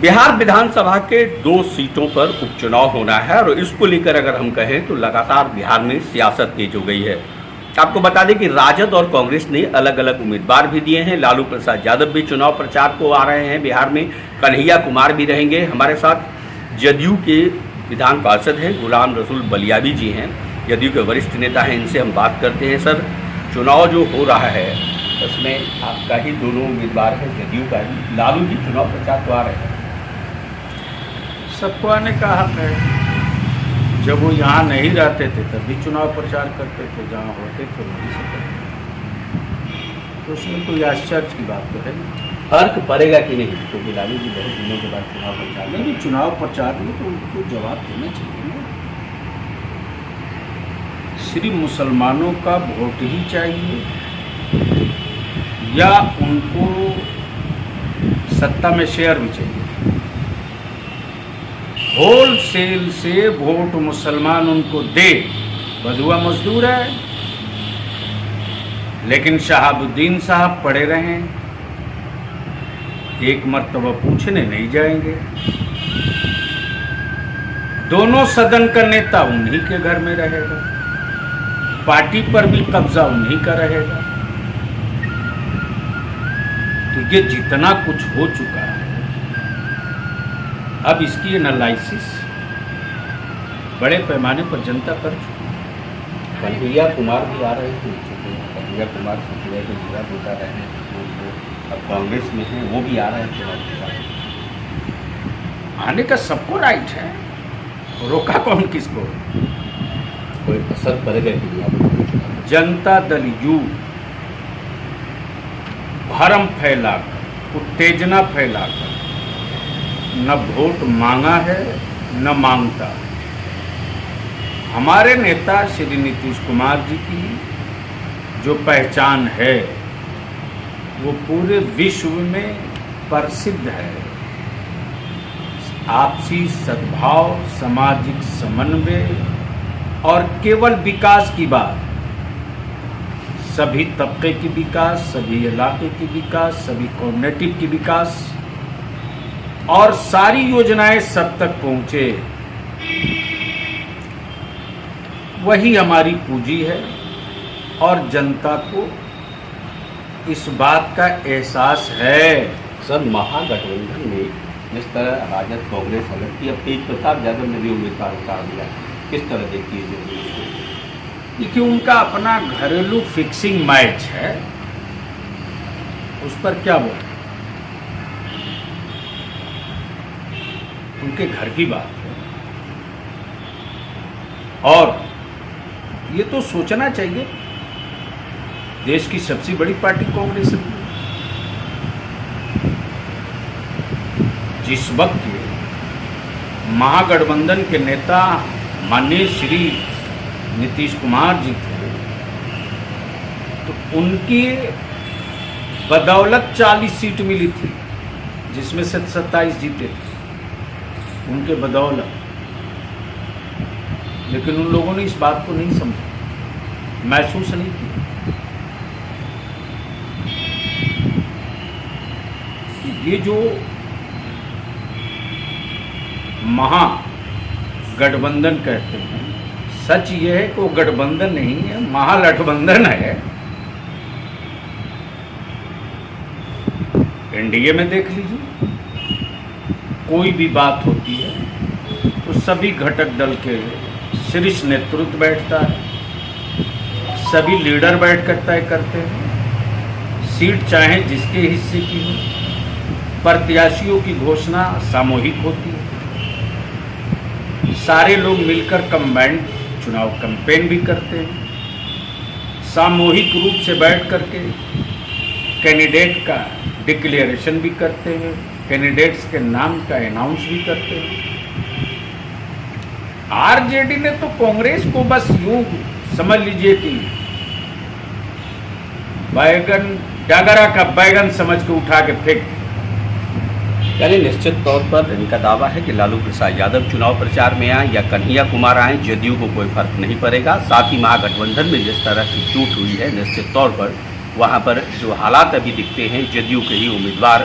बिहार विधानसभा के 2 सीटों पर उपचुनाव होना है और इसको लेकर अगर हम कहें तो लगातार बिहार में सियासत तेज हो गई है। आपको बता दें कि राजद और कांग्रेस ने अलग अलग उम्मीदवार भी दिए हैं। लालू प्रसाद यादव भी चुनाव प्रचार को आ रहे हैं बिहार में, कन्हैया कुमार भी रहेंगे हमारे साथ। जदयू के विधान पार्षद हैं गुलाम रसूल बलियाबी जी हैं, जदयू के वरिष्ठ नेता हैं, इनसे हम बात करते हैं। सर, चुनाव जो हो रहा है उसमें आपका ही दोनों उम्मीदवार हैं, जदयू का ही, लालू जी चुनाव प्रचार को आ रहे हैं। सबको आने का हक है। जब वो यहाँ नहीं रहते थे तब भी चुनाव प्रचार करते थे, जहाँ होते थे वहीं से करते। तो उसमें कोई आश्चर्य की बात तो है नहीं। फर्क पड़ेगा कि नहीं, क्योंकि लालू जी बहुत दिनों के बाद चुनाव प्रचार में नहीं, चुनाव प्रचार में तो उनको जवाब देना चाहिए ना। सिर्फ मुसलमानों का वोट ही चाहिए या उनको सत्ता में शेयर भी चाहिए? होलसेल से वोट मुसलमान उनको दे, बधुआ मजदूर है। लेकिन शहाबुद्दीन साहब पड़े रहे, एक मर्तबा पूछने नहीं जाएंगे। दोनों सदन का नेता उन्हीं के घर में रहेगा, पार्टी पर भी कब्जा उन्हीं का रहेगा। तो ये जितना कुछ हो चुका है, अब इसकी एनालिसिस बड़े पैमाने पर जनता कर चुकी है। कन्हैया कुमार भी आ रहे थे, कन्हैया कुमार सिंधिया के जिला नेता रहे हैं, अब कांग्रेस में हैं, वो भी आ रहे हैं चुनाव प्रचार। आने का सबको राइट है, रोका कौन किसको? कोई असर पड़ेगा कि नहीं आपको? जनता दल यू भरम फैलाकर, उत्तेजना फैलाकर न वोट मांगा है न मांगता है। हमारे नेता श्री नीतीश कुमार जी की जो पहचान है वो पूरे विश्व में प्रसिद्ध है। आपसी सद्भाव, सामाजिक समन्वय और केवल विकास की बात, सभी तबके की विकास, सभी इलाके की विकास, सभी कम्युनिटी की विकास और सारी योजनाएं सब तक पहुंचे, वही हमारी पूंजी है। और जनता को इस बात का एहसास है। सर, महागठबंधन में जिस तरह राजद कांग्रेस अलग की, अब तेज प्रताप यादव ने भी उम्मीदवार उतार दिया, किस तरह देखती है जदयू इसको? देखिए, उनका अपना घरेलू फिक्सिंग मैच है, उस पर क्या बोले, उनके घर की बात है। और ये तो सोचना चाहिए, देश की सबसे बड़ी पार्टी कांग्रेस है। जिस वक्त महागठबंधन के नेता माननीय श्री नीतीश कुमार जी थे, तो उनकी बदौलत 40 सीट मिली थी, जिसमें से 27 जीते थे उनके बदौलत। लेकिन उन लोगों ने इस बात को नहीं समझा, महसूस नहीं किया कि ये जो महागठबंधन कहते हैं, सच ये है कि वो गठबंधन नहीं है, महागठबंधन है। एनडीए में देख लीजिए, कोई भी बात होती है तो सभी घटक दल के शीर्ष नेतृत्व बैठता है, सभी लीडर बैठ कर तय करते हैं। सीट चाहे जिसके हिस्से की हो, प्रत्याशियों की घोषणा सामूहिक होती है, सारे लोग मिलकर कंबाइंड चुनाव कैंपेन भी करते हैं, सामूहिक रूप से बैठ करके कैंडिडेट का डिक्लेरेशन भी करते हैं, कैंडिडेट्स के नाम का अनाउंस भी करते हैं। आरजेडी ने तो कांग्रेस को बस यूं समझ लीजिए कि बैगन, डगरा का बैगन समझ के उठा के फेंक। यानी निश्चित तौर पर इनका दावा है कि लालू प्रसाद यादव चुनाव प्रचार में आए या कन्हैया कुमार आए, जदयू को कोई फर्क नहीं पड़ेगा। साथ ही महागठबंधन में जिस तरह की टूट हुई है, निश्चित तौर पर वहां पर जो हालात अभी दिखते हैं, जदयू के ही उम्मीदवार